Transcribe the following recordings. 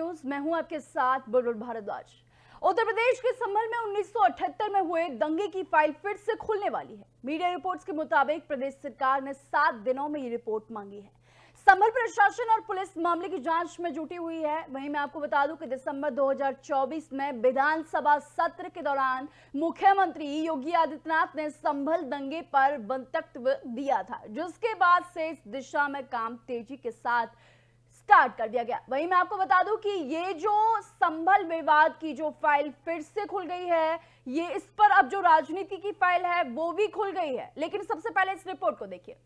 News. मैं हूं आपके साथ बुलबुल भारद्वाज। उत्तर प्रदेश के संभल में 1978 में हुए दंगे की फाइल फिर से खुलने वाली है। मीडिया रिपोर्ट्स के मुताबिक प्रदेश सरकार ने 7 दिनों में ये रिपोर्ट मांगी है। संभल प्रशासन और पुलिस मामले की जांच में जुटी हुई है। वहीं मैं आपको बता दूं कि दिसंबर 2024 में विधानसभा सत्र के दौरान मुख्यमंत्री योगी आदित्यनाथ ने संभल दंगे पर वक्तव्य दिया था, जिसके बाद से इस दिशा में काम तेजी के साथ स्टार्ट कर दिया गया। वहीं मैं आपको बता दूं कि ये जो संभल विवाद की जो फाइल फिर से खुल गई है, ये इस पर अब जो राजनीति की फाइल है वो भी खुल गई है। लेकिन सबसे पहले इस रिपोर्ट को देखिए।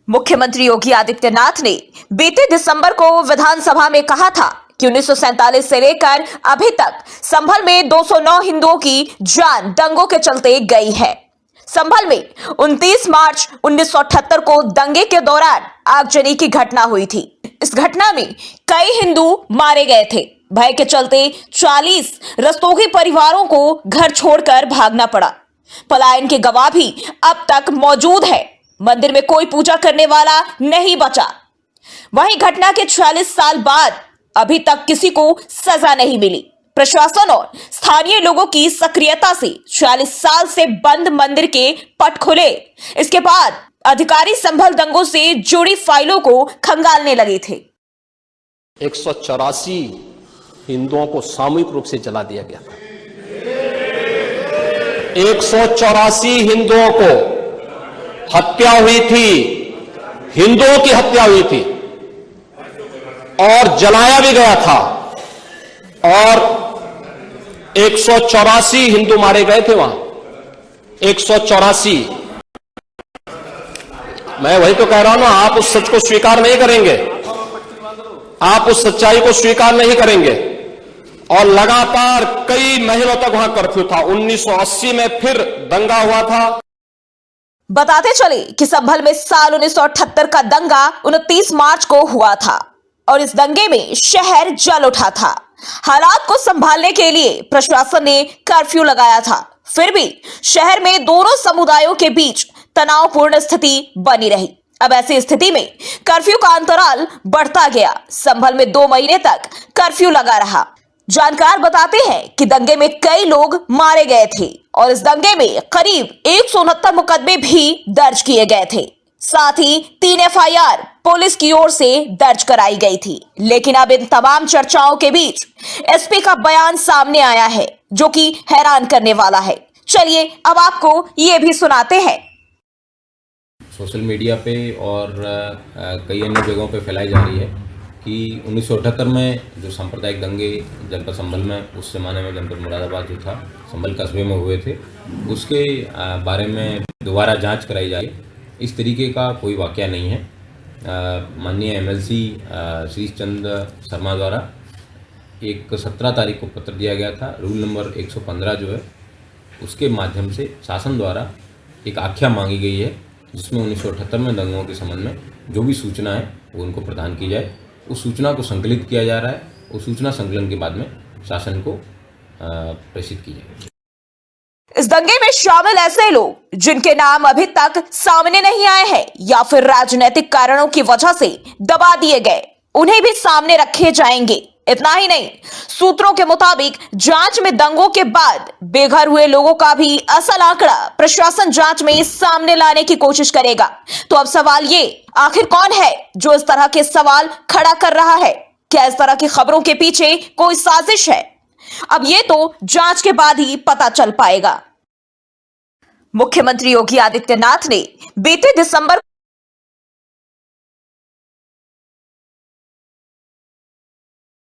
मुख्यमंत्री योगी आदित्यनाथ ने बीते दिसंबर को विधानसभा में कहा था कि 1947 से लेकर अभी तक संभल में 209 हिंदुओं की जान दंगों के चलते गई है। संभल में 29 मार्च 1978 को दंगे के दौरान आगजनी की घटना हुई थी। इस घटना में कई हिंदू मारे गए थे। भय के चलते 40 रस्तोगी परिवारों को घर छोड़कर भागना पड़ा। पलायन के गवाह भी अब तक मौजूद है। मंदिर में कोई पूजा करने वाला नहीं बचा। वहीं घटना के 46 साल बाद अभी तक किसी को सजा नहीं मिली। प्रशासन और स्थानीय लोगों की सक्रियता से 40 साल से बंद मंदिर के पट खुले। इसके बाद अधिकारी संभल दंगों से जुड़ी फाइलों को खंगालने लगे थे। 184 हिंदुओं को सामूहिक रूप से जला दिया गया था। 184 हिंदुओं को हत्या हुई थी, हिंदुओं की हत्या हुई थी और जलाया भी गया था। और 184 हिंदू मारे गए थे वहां। 184। मैं वही तो कह रहा हूं ना, आप उस सच को स्वीकार नहीं करेंगे, आप उस सच्चाई को स्वीकार नहीं करेंगे। और लगातार कई महीनों तक वहां कर्फ्यू था। 1980 में फिर दंगा हुआ था। बताते चले कि संभल में साल 1978 का दंगा 29 मार्च को हुआ था और इस दंगे में शहर जल उठा था। हालात को संभालने के लिए प्रशासन ने कर्फ्यू लगाया था। फिर भी शहर में दोनों समुदायों के बीच तनावपूर्ण स्थिति बनी रही। अब ऐसी स्थिति में कर्फ्यू का अंतराल बढ़ता गया। संभल में 2 महीने तक कर्फ्यू लगा रहा। जानकार बताते हैं कि दंगे में कई लोग मारे गए थे और इस दंगे में करीब 169 मुकदमे भी दर्ज किए गए थे। साथ ही 3 एफआईआर पुलिस की ओर से दर्ज कराई गई थी। लेकिन अब इन तमाम चर्चाओं के बीच एसपी का बयान सामने आया है, जो कि हैरान करने वाला है। चलिए अब आपको ये भी सुनाते हैं। सोशल मीडिया पे और कई अन्य जगहों पे फैलाई जा रही है कि 1978 में जो सांप्रदायिक दंगे जनपद संभल में, उस जमाने में जनपद मुरादाबाद जो था, संभल कस्बे में हुए थे, उसके बारे में दोबारा जांच कराई जाए। इस तरीके का कोई वाकया नहीं है। माननीय एमएलसी श्री चंद्र शर्मा द्वारा एक 17 तारीख को पत्र दिया गया था। रूल नंबर 115 जो है, उसके माध्यम से शासन द्वारा एक आख्या मांगी गई है, जिसमें 1978 में दंगों के संबंध में जो भी सूचना है वो उनको प्रदान की जाए। उस सूचना को संकलित किया जा रहा है। उस सूचना संकलन के बाद में शासन को प्रेषित की जाए। इस दंगे में शामिल ऐसे लोग जिनके नाम अभी तक सामने नहीं आए हैं या फिर राजनीतिक कारणों की वजह से दबा दिए गए, उन्हें भी सामने रखे जाएंगे। इतना ही नहीं, सूत्रों के मुताबिक जांच में दंगों के बाद बेघर हुए लोगों का भी असल आंकड़ा प्रशासन जांच में सामने लाने की कोशिश करेगा। तो अब सवाल ये, आखिर कौन है जो इस तरह के सवाल खड़ा कर रहा है? क्या इस तरह की खबरों के पीछे कोई साजिश है? अब ये तो जांच के बाद ही पता चल पाएगा। मुख्यमंत्री योगी आदित्यनाथ ने बीते दिसंबर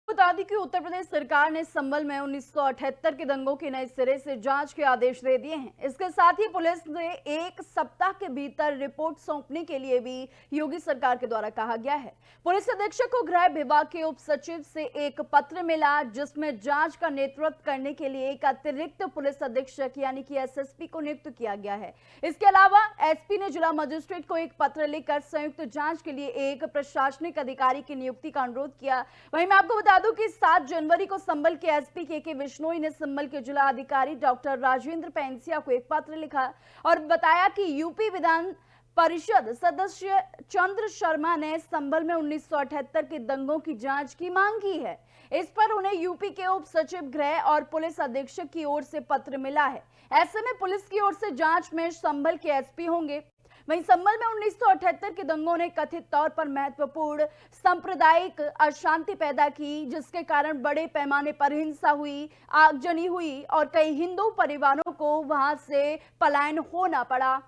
बता दी कि उत्तर प्रदेश सरकार ने संभल में 1978 के दंगों की नए सिरे से जांच के आदेश दे दिए हैं। इसके साथ ही पुलिस ने 1 सप्ताह के भीतर रिपोर्ट सौंपने के लिए भी योगी सरकार के द्वारा कहा गया है। पुलिस अधीक्षक को गृह विभाग के उप सचिव से एक पत्र मिला, जिसमें जांच का नेतृत्व करने के लिए एक अतिरिक्त पुलिस अधीक्षक यानी कि एसएसपी को नियुक्त किया गया है। इसके अलावा एसपी ने जिला मजिस्ट्रेट को एक पत्र लिखकर संयुक्त जांच के लिए एक प्रशासनिक अधिकारी की नियुक्ति का अनुरोध किया। वहीं मैं आपको बता दूं कि 7 जनवरी को संभल के एसपी के बिश्नोई ने संभल के जिला अधिकारी डॉक्टर राजेंद्र पेंसिया को एक पत्र लिखा और बताया कि यूपी विधान परिषद सदस्य चंद्र शर्मा ने संभल में 1978 के दंगों की जांच की मांग की है। इस पर उन्हें यूपी के उप सचिव गृह और पुलिस अधीक्षक की ओर से पत्र मिला है। ऐसे में पुलिस की ओर से जांच में संभल के एसपी होंगे। वहीं संभल में 1978 के दंगों ने कथित तौर पर महत्वपूर्ण सांप्रदायिक अशांति पैदा की, जिसके कारण बड़े पैमाने पर हिंसा हुई, आगजनी हुई और कई हिंदू परिवारों को वहां से पलायन होना पड़ा।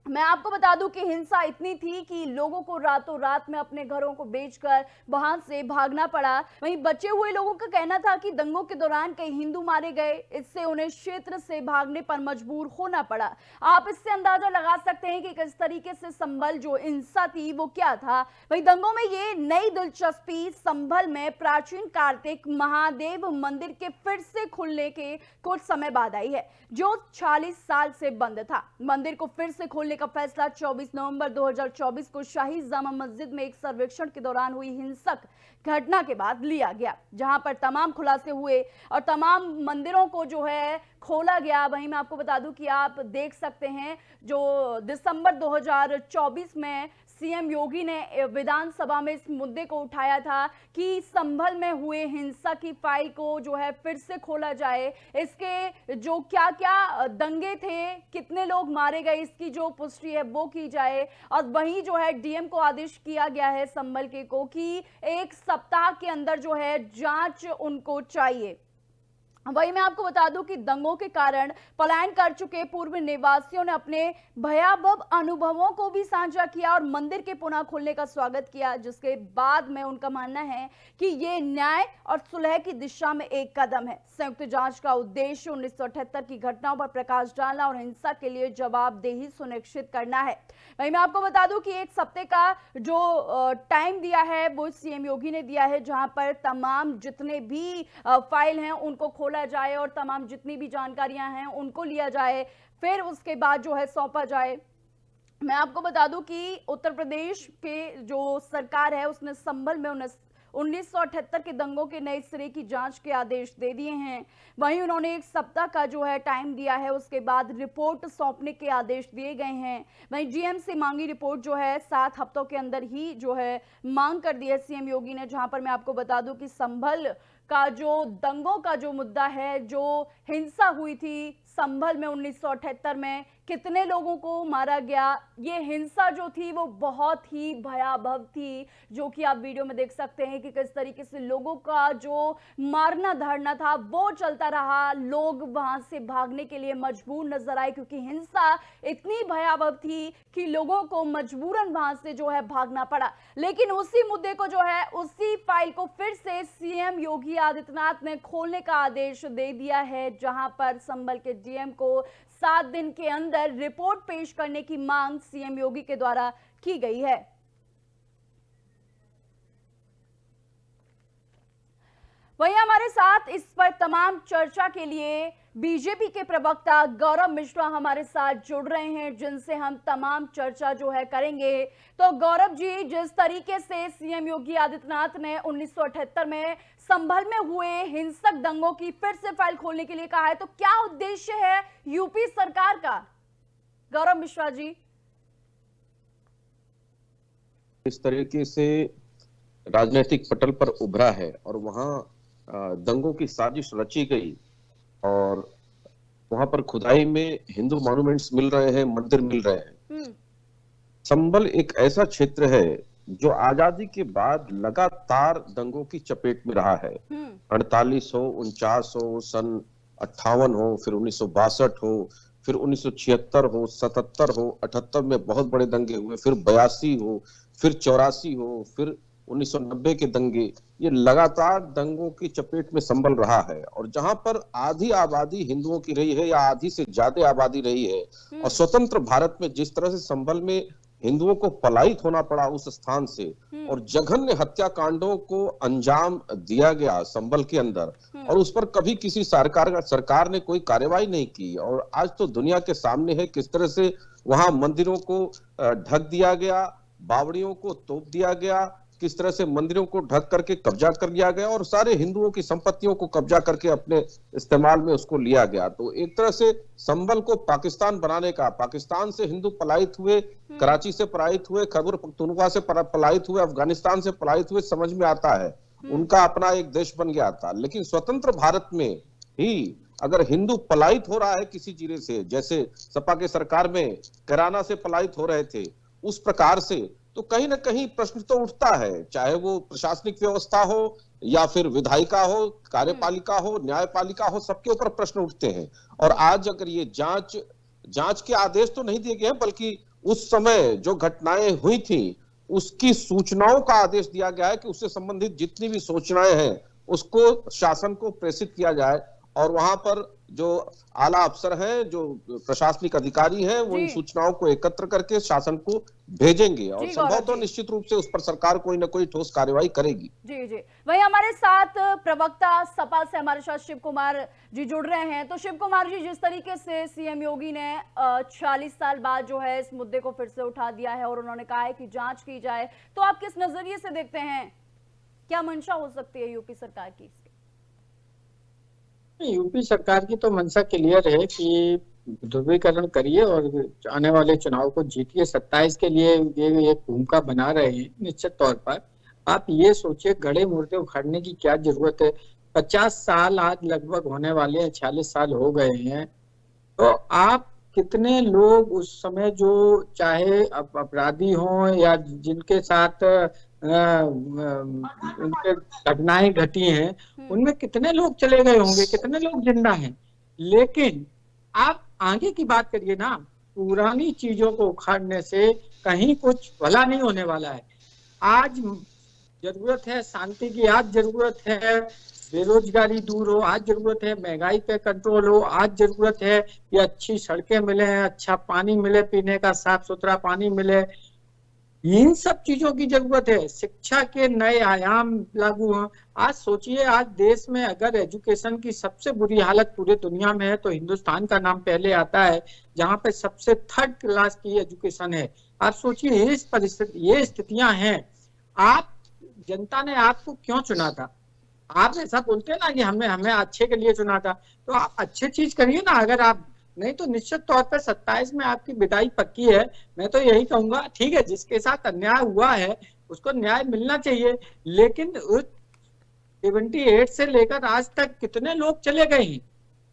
मैं आपको बता दूं कि हिंसा इतनी थी कि लोगों को रातों रात में अपने घरों को बेचकर वहां से भागना पड़ा। वहीं बचे हुए लोगों का कहना था कि दंगों के दौरान कई हिंदू मारे गए, इससे उन्हें क्षेत्र से भागने पर मजबूर होना पड़ा। आप इससे अंदाजा लगा सकते हैं कि किस तरीके से संभल जो हिंसा थी वो क्या था। वहीं दंगों में ये नई दिलचस्पी संभल में प्राचीन कार्तिक महादेव मंदिर के फिर से खुलने के कुछ समय बाद आई है, जो 40 साल से बंद था। मंदिर को फिर से खोलने का फैसला 24 नवंबर 2024 को शाही जामा मस्जिद में एक सर्वेक्षण के दौरान हुई हिंसक घटना के बाद लिया गया, जहां पर तमाम खुलासे हुए और तमाम मंदिरों को जो है खोला गया। वहीं मैं आपको बता दूं कि आप देख सकते हैं जो दिसंबर 2024 में सीएम योगी ने विधानसभा में इस मुद्दे को उठाया था कि संभल में हुए हिंसा की फाइल को जो है फिर से खोला जाए, इसके जो क्या क्या दंगे थे, कितने लोग मारे गए, इसकी जो पुष्टि है वो की जाए। और वहीं जो है डीएम को आदेश किया गया है संभल के को कि 1 सप्ताह के अंदर जो है जांच उनको चाहिए। वहीं मैं आपको बता दूं कि दंगों के कारण पलायन कर चुके पूर्व निवासियों ने अपने भयावह अनुभवों को भी साझा किया और मंदिर के पुनः खोलने का स्वागत किया, जिसके बाद में उनका मानना है कि ये न्याय और सुलह की दिशा में एक कदम है। संयुक्त जांच का उद्देश्य 1978 की घटनाओं पर प्रकाश डालना और हिंसा के लिए जवाबदेही सुनिश्चित करना है। वहीं मैं आपको बता दूं कि 1 हफ्ते का जो टाइम दिया है वो सीएम योगी ने दिया है, जहां पर तमाम जितने भी फाइल हैं उनको खोला जाए और तमाम जितनी भी जानकारियां हैं उनको लिया जाए, फिर उसके बाद जो है सौंपा जाए। मैं आपको बता दूं कि उत्तर प्रदेश के जो सरकार है उसने संभल में 1978 के दंगों के नए सिरे की जांच के आदेश दे दिए हैं। वहीं उन्होंने 1 सप्ताह का जो है टाइम दिया है, उसके बाद रिपोर्ट सौंपने के आदेश दिए गए हैं। वहीं जीएम से मांगी रिपोर्ट जो है 7 हफ्तों के अंदर ही जो है मांग कर दी है सीएम योगी ने, जहां पर मैं आपको बता दूं कि संभल का जो दंगों का जो मुद्दा है, जो हिंसा हुई थी संभल में 1978 में, कितने लोगों को मारा गया, ये हिंसा जो थी वो बहुत ही भयावह थी, जो कि आप वीडियो में देख सकते हैं कि किस तरीके से लोगों का जो मारना धारना था वो चलता रहा। लोग वहां से भागने के लिए मजबूर नजर आए क्योंकि हिंसा इतनी भयावह थी कि लोगों को मजबूरन वहां से जो है भागना पड़ा। लेकिन उसी मुद्दे को जो है, उसी फाइल को फिर से सीएम योगी आदित्यनाथ ने खोलने का आदेश दे दिया है, जहां पर संभल के डीएम को 7 दिन के अंदर रिपोर्ट पेश करने की मांग सीएम योगी के द्वारा की गई है। वहीं हमारे साथ इस पर तमाम चर्चा के लिए बीजेपी के प्रवक्ता गौरव मिश्रा हमारे साथ जुड़ रहे हैं, जिनसे हम तमाम चर्चा जो है करेंगे। तो गौरव जी, जिस तरीके से सीएम योगी आदित्यनाथ ने 1978 में संभल में हुए हिंसक दंगों की फिर से फाइल खोलने के लिए कहा है, तो क्या उद्देश्य है यूपी सरकार का? गौरव मिश्रा जी, इस तरीके से राजनीतिक पटल पर उभरा है और वहां दंगों की साजिश रची गई और वहां पर खुदाई में हिंदू मॉन्यूमेंट्स मिल रहे हैं, मंदिर मिल रहे हैं। संभल एक ऐसा क्षेत्र है जो आजादी के बाद लगातार दंगों की चपेट में रहा है। 48 हो, 49 हो, सन 58 हो, फिर 1962 हो, फिर 1976 हो, 77 हो, 78 में बहुत बड़े दंगे हुए, फिर 82 हो, फिर 84 हो, फिर 1990 के दंगे। ये लगातार दंगों की चपेट में संभल रहा है और जहां पर आधी आबादी हिंदुओं की रही है या आधी से ज्यादा आबादी रही है, और स्वतंत्र भारत में जिस तरह से संभल में हिंदुओं को पलायित होना पड़ा उस स्थान से और जघन्य हत्याकांडों को अंजाम दिया गया संभल के अंदर, और उस पर कभी किसी सरकार ने कोई कार्रवाई नहीं की। और आज तो दुनिया के सामने है किस तरह से वहां मंदिरों को ढक दिया गया, बावड़ियों को तोप दिया गया, किस तरह से मंदिरों को ढक करके कब्जा कर लिया गया और सारे हिंदुओं की संपत्तियों को कब्जा करके अपने इस्तेमाल में उसको लिया गया। तो एक तरह से संभल को पाकिस्तान बनाने का, पाकिस्तान से हिंदू पलायित हुए, कराची से पलायित हुए, खैबर पख्तूनख्वा से पलायित हुए, अफगानिस्तान से पलायित हुए, समझ में आता है उनका अपना एक देश बन गया था। लेकिन स्वतंत्र भारत में ही अगर हिंदू पलायित हो रहा है किसी जिले से, जैसे सपा के सरकार में कैराना से पलायित हो रहे थे, उस प्रकार से, तो कहीं ना कहीं प्रश्न तो उठता है, चाहे वो प्रशासनिक व्यवस्था हो या फिर विधायिका हो, कार्यपालिका हो, न्यायपालिका हो, सबके ऊपर प्रश्न उठते हैं। और आज अगर ये जांच के आदेश तो नहीं दिए गए हैं, बल्कि उस समय जो घटनाएं हुई थी उसकी सूचनाओं का आदेश दिया गया है कि उससे संबंधित जितनी भी सूचनाएं हैं उसको शासन को प्रेषित किया जाए और वहां पर जो आला अफसर हैं, जो प्रशासनिक अधिकारी हैं, वो इन सूचनाओं को एकत्र करके शासन को भेजेंगे और संभवतः निश्चित रूप से उस पर सरकार कोई ना कोई ठोस कार्यवाही करेगी। जी जी, वहीं हमारे साथ प्रवक्ता सपा से हमारे साथ शिव कुमार जी जुड़ रहे हैं। तो शिव कुमार जी, जिस तरीके से सीएम योगी ने 46 साल बाद जो है इस मुद्दे को फिर से उठा दिया है और उन्होंने कहा है कि जांच की जाए, तो आप किस नजरिए से देखते हैं, क्या मंशा हो सकती है यूपी सरकार की? यूपी सरकार की तो मंशा क्लियर है कि ध्रुवीकरण करिए और आने वाले चुनाव को जीतिए। 27 के लिए ये एक भूमिका बना रहे हैं निश्चित तौर पर। आप ये सोचिए, गड़े मुर्दे उखाड़ने की क्या जरूरत है? 50 साल आज लगभग होने वाले हैं, 46 साल हो गए हैं। तो आप कितने लोग उस समय, जो चाहे अपराधी हों या जिनके साथ उनके घटनाएं घटी हैं, उनमें कितने लोग चले गए होंगे, कितने लोग जिंदा हैं। लेकिन आप आगे की बात करिए ना, पुरानी चीजों को उखाड़ने से कहीं कुछ भला नहीं होने वाला है। आज जरूरत है शांति की, आज जरूरत है बेरोजगारी दूर हो, आज जरूरत है महंगाई पे कंट्रोल हो, आज जरूरत है कि अच्छी सड़कें मिले, अच्छा पानी मिले, पीने का साफ सुथरा पानी मिले। इन सब चीजों की जरूरत है। शिक्षा के नए आयाम लागू हों। आज सोचिए, आज देश में अगर एजुकेशन की सबसे बुरी हालत पूरे दुनिया में है तो हिंदुस्तान का नाम पहले आता है, जहां पे सबसे 3rd क्लास की एजुकेशन है। आप सोचिए, इस परिस्थिति, ये स्थितियां हैं। आप, जनता ने आपको क्यों चुना था? आप ऐसा बोलते हैं ना कि हमें अच्छे के लिए चुना था, तो आप अच्छी चीज करिए ना। अगर आप नहीं तो निश्चित तौर पर 27 में आपकी विदाई पक्की है। मैं तो यही कहूंगा, ठीक है, जिसके साथ अन्याय हुआ है उसको न्याय मिलना चाहिए, लेकिन 78 से लेकर आज तक कितने लोग चले गए हैं,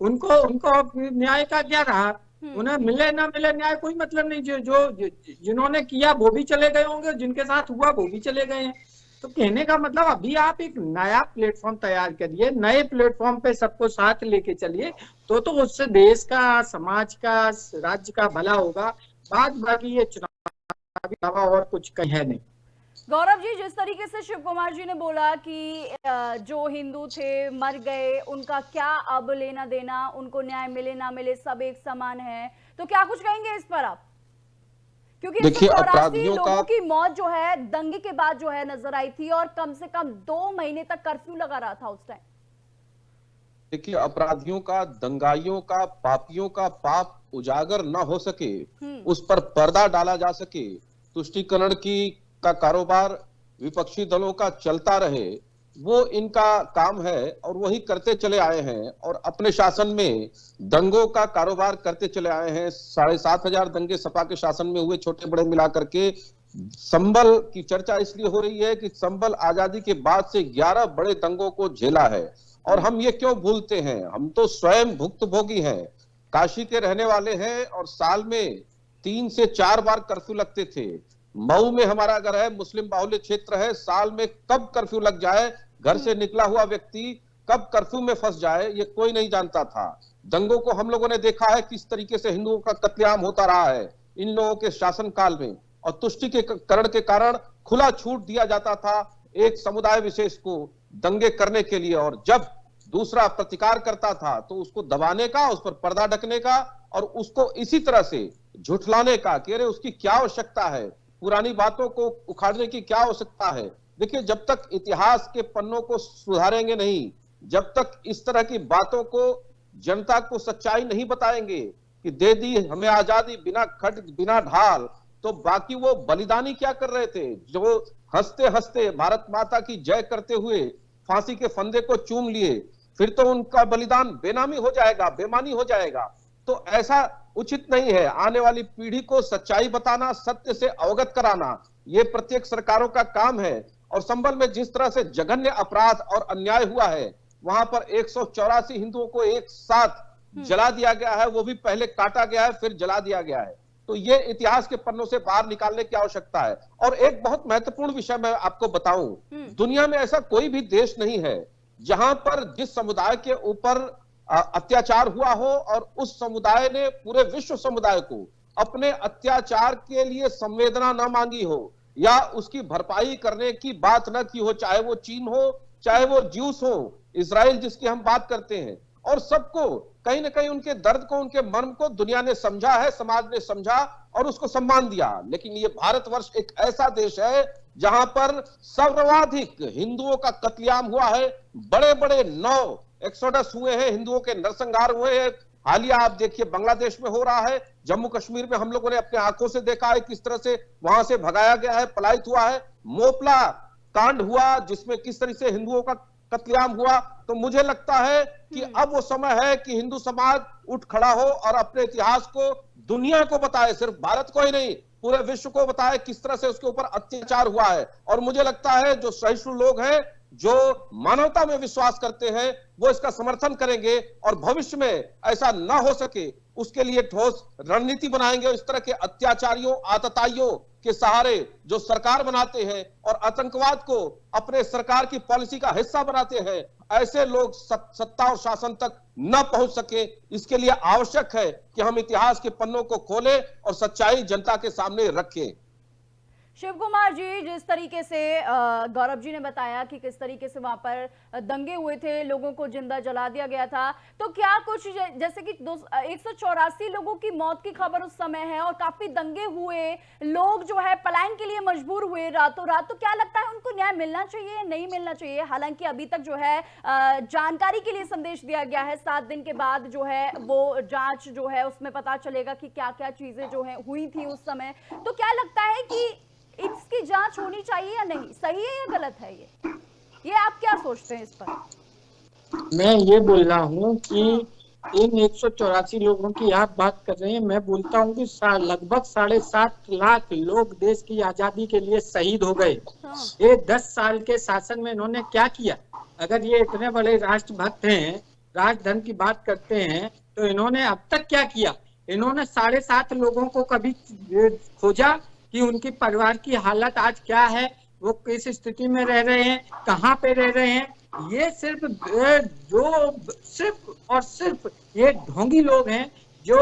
उनको न्याय का क्या रहा? उन्हें मिले ना मिले न्याय कोई मतलब नहीं। जो जिन्होंने किया वो भी चले गए होंगे, जिनके साथ हुआ वो भी चले गए हैं। तो कहने का मतलब, अभी आप एक नया प्लेटफॉर्म तैयार करिए, नए प्लेटफॉर्म पे सबको साथ लेके चलिए, तो उससे देश का, समाज का, राज्य का भला होगा। बाकी ये चुनावी हवा और कुछ कहीं है नहीं। गौरव जी, जिस तरीके से शिव कुमार जी ने बोला कि जो हिंदू थे मर गए, उनका क्या अब लेना देना, उनको न्याय मिले ना मिले सब एक समान है, तो क्या कुछ कहेंगे इस पर आप? क्योंकि देखिए, अपराधियों लोगों की मौत जो है दंगे के बाद जो है नजर आई थी और कम से कम 2 महीने तक कर्फ्यू लगा रहा था उस टाइम। देखिए, अपराधियों का, दंगाइयों का, पापियों का पाप उजागर ना हो सके, उस पर पर्दा डाला जा सके, तुष्टीकरण का कारोबार विपक्षी दलों का चलता रहे, वो इनका काम है और वही करते चले आए हैं। और अपने शासन में दंगों का कारोबार करते चले आए हैं। 7,500 दंगे सपा के शासन में हुए, छोटे बड़े मिला करके। संभल की चर्चा इसलिए हो रही है कि संभल आजादी के बाद से 11 बड़े दंगों को झेला है। और हम ये क्यों भूलते हैं, हम तो स्वयं भुक्तभोगी हैं, काशी के रहने वाले हैं और साल में 3 से 4 बार कर्फ्यू लगते थे। मऊ में हमारा घर है, मुस्लिम बाहुल्य क्षेत्र है, साल में कब कर्फ्यू लग जाए, घर से निकला हुआ व्यक्ति कब कर्फ्यू में फंस जाए, ये कोई नहीं जानता था। दंगों को हम लोगों ने देखा है किस तरीके से हिंदुओं का कत्लेआम होता रहा है इन लोगों के शासन काल में, और तुष्टीकरण के कारण खुला छूट दिया जाता था एक समुदाय विशेष को दंगे करने के लिए। और जब दूसरा प्रतिकार करता था तो उसको दबाने का, उस पर पर्दा ढकने का और उसको इसी तरह से झुठलाने का कि अरे उसकी क्या आवश्यकता है, पुरानी बातों को उखाड़ने की क्या आवश्यकता है। देखिए, जब तक इतिहास के पन्नों को सुधारेंगे नहीं, जब तक इस तरह की बातों को जनता को सच्चाई नहीं बताएंगे कि दे दी हमें आजादी बिना खट बिना ढाल, तो बाकी वो बलिदानी क्या कर रहे थे, जो हंसते हंसते भारत माता की जय करते हुए फांसी के फंदे को चूम लिए, फिर तो उनका बलिदान बेनामी हो जाएगा, बेमानी हो जाएगा। तो ऐसा उचित नहीं है। आने वाली पीढ़ी को सच्चाई बताना, सत्य से अवगत कराना, ये प्रत्येक सरकारों का काम है। और संभल में जिस तरह से जघन्य अपराध और अन्याय हुआ है, वहां पर 184 हिंदुओं को एक साथ जला दिया गया है, वो भी पहले काटा गया है फिर जला दिया गया है। तो ये इतिहास के पन्नों से बाहर निकालने की आवश्यकता है। और एक बहुत महत्वपूर्ण विषय मैं आपको बताऊं, दुनिया में ऐसा कोई भी देश नहीं है जहां पर जिस समुदाय के ऊपर अत्याचार हुआ हो और उस समुदाय ने पूरे विश्व समुदाय को अपने अत्याचार के लिए संवेदना न मांगी हो या उसकी भरपाई करने की बात न की हो, चाहे वो चीन हो, चाहे वो ज्यूस हो, इजराइल जिसकी हम बात करते हैं। और सबको कहीं ना कहीं उनके दर्द को, उनके मर्म को दुनिया ने समझा है, समाज ने समझा और उसको सम्मान दिया। लेकिन ये भारतवर्ष एक ऐसा देश है जहां पर सर्वाधिक हिंदुओं का कत्लेआम हुआ है। बड़े बड़े 9 एक्सोडस हुए हैं, हिंदुओं के नरसंहार हुए हैं। हालिया आप देखिए बांग्लादेश में हो रहा है, जम्मू कश्मीर में हम लोगों ने अपने आंखों से देखा है किस तरह से वहां से भगाया गया है, पलायित हुआ है। मोपला कांड हुआ जिसमें किस तरह से हिंदुओं का कत्लेआम हुआ। तो मुझे लगता है कि अब वो समय है कि हिंदू समाज उठ खड़ा हो और अपने इतिहास को दुनिया को बताए, सिर्फ भारत को ही नहीं पूरे विश्व को बताए किस तरह से उसके ऊपर अत्याचार हुआ है। और मुझे लगता है जो सहिष्णु लोग हैं, जो मानवता में विश्वास करते हैं, वो इसका समर्थन करेंगे और भविष्य में ऐसा ना हो सके उसके लिए ठोस रणनीति बनाएंगे। इस तरह के अत्याचारियों, आतताइयों के सहारे जो सरकार बनाते हैं और आतंकवाद को अपने सरकार की पॉलिसी का हिस्सा बनाते हैं, ऐसे लोग सत्ता और शासन तक न पहुंच सके, इसके लिए आवश्यक है कि हम इतिहास के पन्नों को खोलें और सच्चाई जनता के सामने रखें। शिव कुमार जी, जिस तरीके से गौरव जी ने बताया कि किस तरीके से वहां पर दंगे हुए थे, लोगों को जिंदा जला दिया गया था, तो क्या कुछ जैसे कि 184 लोगों की मौत की खबर उस समय है और काफी दंगे हुए, लोग जो है पलायन के लिए मजबूर हुए रातों रात, तो क्या लगता है उनको न्याय मिलना चाहिए या नहीं मिलना चाहिए? हालांकि अभी तक जो है जानकारी के लिए संदेश दिया गया है, 7 दिन के बाद जो है वो जांच जो है उसमें पता चलेगा कि क्या क्या चीजें जो है हुई थी उस समय। तो क्या लगता है कि इसकी जांच होनी चाहिए या नहीं? सही है या गलत है ये आप क्या सोचते हैं इस पर? मैं ये बोल रहा हूँ कि इन 184 लोगों की आप बात कर रहे हैं, मैं बोलता हूँ कि लगभग 7.5 लाख लोग देश की आजादी के लिए शहीद हो गए। ये 10 साल के शासन में इन्होंने क्या किया? अगर ये इतने बड़े राष्ट्रभक्त हैं, राजधर्म की बात करते हैं, तो इन्होंने अब तक क्या किया? इन्होंने 7.5 लोगों को कभी खोजा कि उनकी परिवार की हालत आज क्या है, वो किस स्थिति में रह रहे हैं, कहाँ पे रह रहे हैं? ये सिर्फ ये ढोंगी लोग हैं जो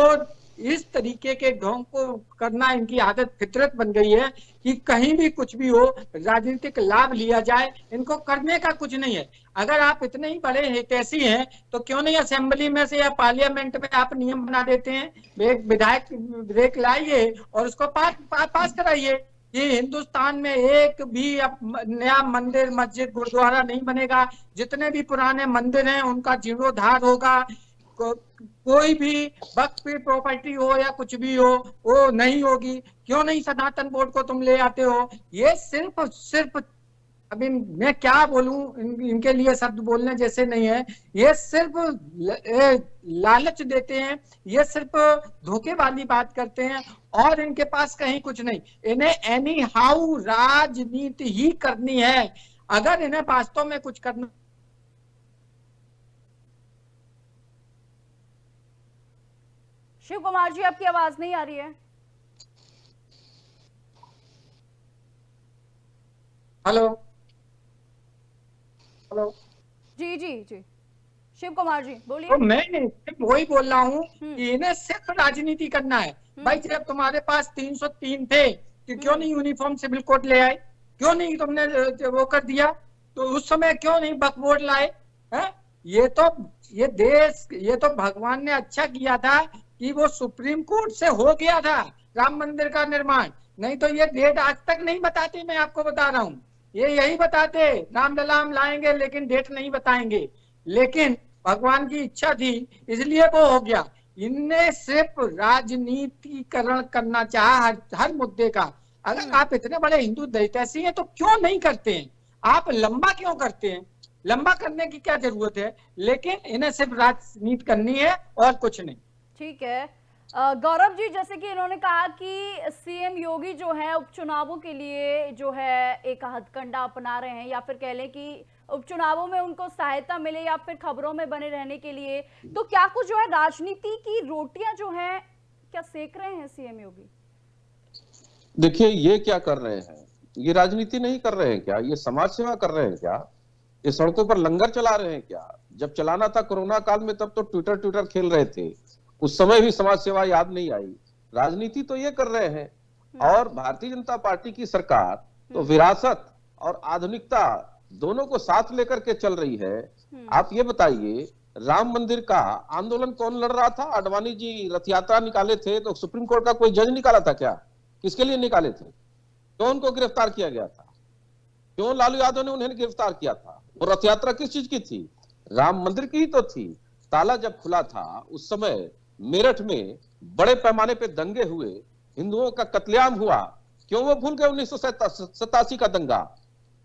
इस तरीके के ढोंग को करना इनकी आदत, फितरत बन गई है कि कहीं भी कुछ भी हो, राजनीतिक लाभ लिया जाए, इनको करने का कुछ नहीं है। अगर आप इतने ही बड़े हितैषी हैं तो क्यों नहीं असेंबली में से या पार्लियामेंट में आप नियम बना देते हैं, एक विधायक विधेयक लाइए और उसको पास कराइए कि हिंदुस्तान में एक भी नया मंदिर, मस्जिद, गुरुद्वारा नहीं बनेगा। जितने भी पुराने मंदिर हैं उनका जीर्णोद्धार होगा। कोई भी वक्फ की प्रॉपर्टी हो या कुछ भी हो वो नहीं होगी। क्यों नहीं सनातन बोर्ड को तुम ले आते हो? ये सिर्फ अभी मैं क्या बोलूं, इनके लिए शब्द बोलने जैसे नहीं है। ये सिर्फ लालच देते हैं, ये सिर्फ धोखेबाजी बात करते हैं और इनके पास कहीं कुछ नहीं। इन्हें एनी हाउ राजनीति ही करनी है। अगर इन्हें वास्तव में कुछ करना। शिव कुमार जी, आपकी आवाज नहीं आ रही है। हेलो हेलो जी जी जी, शिव कुमार जी बोलिए। तो मैं सिर्फ वही बोल रहा हूँ कि इन्हें सिर्फ राजनीति करना है। भाई जब तुम्हारे पास 303 थे कि क्यों नहीं यूनिफॉर्म सिविल कोड ले आए? क्यों नहीं तुमने वो कर दिया? तो उस समय क्यों नहीं वक्फ बोर्ड लाए? हैं? ये तो भगवान ने अच्छा किया था कि वो सुप्रीम कोर्ट से हो गया था राम मंदिर का निर्माण, नहीं तो ये डेट आज तक नहीं बताते। मैं आपको बता रहा हूँ, ये यही बताते राम ललाम लाएंगे लेकिन डेट नहीं बताएंगे। लेकिन भगवान की इच्छा थी इसलिए वो हो गया। इनने सिर्फ राजनीतिकरण करना चाहा हर मुद्दे का। अगर आप इतने बड़े हिंदू दैत्यासी हैं तो क्यों नहीं करते हैं? आप लंबा क्यों करते हैं? लंबा करने की क्या जरूरत है? लेकिन इन्हें सिर्फ राजनीति करनी है और कुछ नहीं। ठीक है गौरव जी, जैसे कि इन्होंने कहा कि सीएम योगी जो है उपचुनावों के लिए जो है एक हथकंडा अपना रहे हैं, या फिर कह लें कि उपचुनावों में उनको सहायता मिले या फिर खबरों में बने रहने के लिए, तो क्या कुछ जो है राजनीति की रोटियां जो हैं क्या सेक रहे हैं सीएम योगी? देखिए, ये क्या कर रहे हैं? ये राजनीति नहीं कर रहे हैं क्या? ये समाज सेवा कर रहे हैं क्या? ये सड़कों पर लंगर चला रहे हैं क्या? जब चलाना था कोरोना काल में तब तो ट्विटर खेल रहे थे, उस समय भी समाज सेवा याद नहीं आई। राजनीति तो ये कर रहे हैं। और भारतीय जनता पार्टी की सरकार तो विरासत और आधुनिकता दोनों को साथ लेकर के चल रही है। आप ये बताइए, राम मंदिर का आंदोलन कौन लड़ रहा था? आडवाणी जी रथ यात्रा निकाले थे तो सुप्रीम कोर्ट का कोई जज निकाला था क्या? किसके लिए निकाले थे? क्यों उनको गिरफ्तार किया गया था? क्यों लालू यादव ने उन्हें गिरफ्तार किया था? वो रथ यात्रा किस चीज की थी? राम मंदिर की ही तो थी। ताला जब खुला था उस समय मेरठ में बड़े पैमाने पे दंगे हुए, हिंदुओं का कत्लेआम हुआ। क्यों वो भूल गए 1987 का दंगा?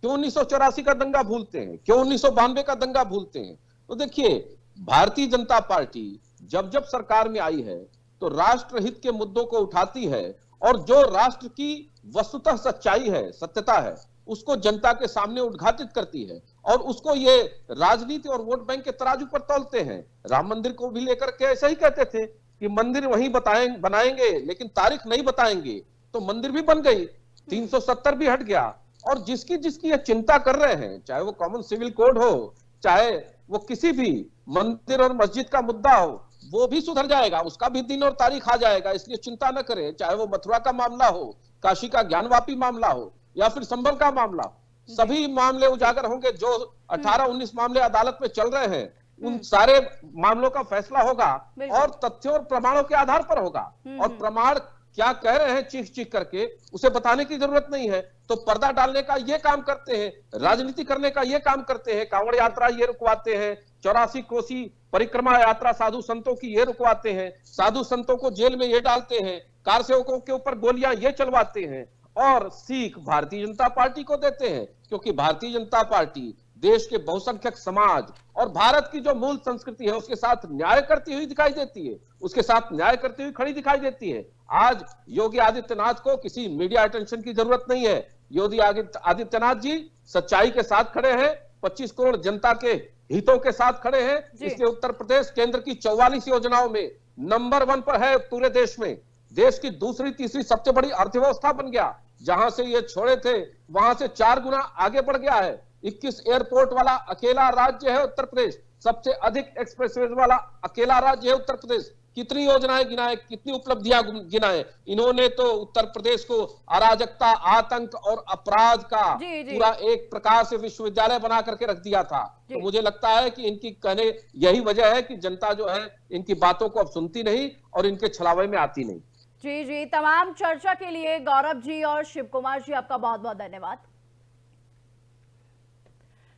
क्यों 1984 का दंगा भूलते हैं? क्यों 1992 का दंगा भूलते हैं? तो देखिए, भारतीय जनता पार्टी जब जब सरकार में आई है तो राष्ट्र हित के मुद्दों को उठाती है, और जो राष्ट्र की वस्तुतः सच्चाई है, सत्यता है, उसको जनता के सामने उद्घाटित करती है, और उसको ये राजनीति और वोट बैंक के तराजू पर तौलते हैं। राम मंदिर को भी लेकर के ऐसा ही कहते थे कि मंदिर वहीं बनाएंगे लेकिन तारीख नहीं बताएंगे, तो मंदिर भी बन गई, 370 भी हट गया। और जिसकी जिसकी ये चिंता कर रहे हैं, चाहे वो कॉमन सिविल कोड हो, चाहे वो किसी भी मंदिर और मस्जिद का मुद्दा हो, वो भी सुधर जाएगा, उसका भी दिन और तारीख आ जाएगा, इसलिए चिंता न करें। चाहे वो मथुरा का मामला हो, काशी का ज्ञानवापी मामला हो, या फिर संभल का मामला हो, सभी मामले उजागर होंगे। जो 18-19 मामले अदालत में चल रहे हैं, उन सारे मामलों का फैसला होगा और तथ्यों और प्रमाणों के आधार पर होगा। और प्रमाण क्या कह रहे हैं चीख चीख करके, उसे बताने की जरूरत नहीं है। तो पर्दा डालने का ये काम करते हैं, राजनीति करने का ये काम करते हैं, कांवड़ यात्रा ये रुकवाते हैं, 84 कोसी परिक्रमा यात्रा साधु संतों की ये रुकवाते हैं, साधु संतों को जेल में ये डालते हैं, कार सेवकों के ऊपर गोलियां ये चलवाते हैं, और सीख भारतीय जनता पार्टी को देते हैं। क्योंकि भारतीय जनता पार्टी देश के बहुसंख्यक समाज और भारत की जो मूल संस्कृति है उसके साथ न्याय करती हुई दिखाई देती है, उसके साथ न्याय करती हुई खड़ी दिखाई देती है। आज योगी आदित्यनाथ को किसी मीडिया अटेंशन की जरूरत नहीं है। योगी आदित्यनाथ जी सच्चाई के साथ खड़े हैं, 25 करोड़ जनता के हितों के साथ खड़े हैं। इसलिए उत्तर प्रदेश केंद्र की 44 योजनाओं में नंबर 1 पर है पूरे देश में। देश की दूसरी तीसरी सबसे बड़ी अर्थव्यवस्था बन गया। जहां से ये छोड़े थे वहां से 4 गुना आगे बढ़ गया है। 21 एयरपोर्ट वाला अकेला राज्य है उत्तर प्रदेश, सबसे अधिक एक्सप्रेसवेज वाला अकेला राज्य है उत्तर प्रदेश। कितनी योजनाएं गिनाए, कितनी उपलब्धियां गिनाए। इन्होंने तो उत्तर प्रदेश को अराजकता, आतंक और अपराध का पूरा एक प्रकार से विश्वविद्यालय बना करके रख दिया था। तो मुझे लगता है कि इनकी कहने यही वजह है कि जनता जो है इनकी बातों को अब सुनती नहीं और इनके छलावे में आती नहीं। जी जी, तमाम चर्चा के लिए गौरव जी और शिव कुमार जी आपका बहुत बहुत धन्यवाद।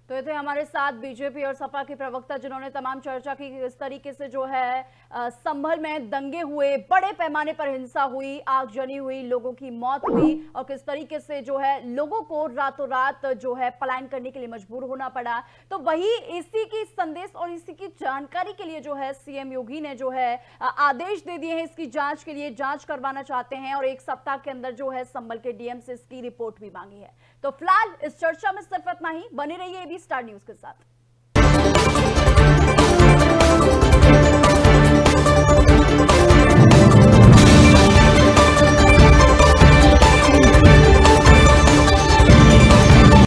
तो ये थे हमारे साथ बीजेपी और सपा के प्रवक्ता, जिन्होंने तमाम चर्चा की इस तरीके से जो है संभल में दंगे हुए, बड़े पैमाने पर हिंसा हुई, आगजनी हुई, लोगों की मौत हुई, और किस तरीके से जो है लोगों को रातों रात जो है पलायन करने के लिए मजबूर होना पड़ा। तो वही इसी की संदेश और इसी की जानकारी के लिए जो है सीएम योगी ने जो है आदेश दे दिए हैं इसकी जांच के लिए, जांच करवाना चाहते हैं, और 1 सप्ताह के अंदर जो है संभल के डीएम से इसकी रिपोर्ट भी मांगी है। तो फिलहाल इस चर्चा में सिर्फ इतना ही। बने रहिए एबी स्टार न्यूज के साथ।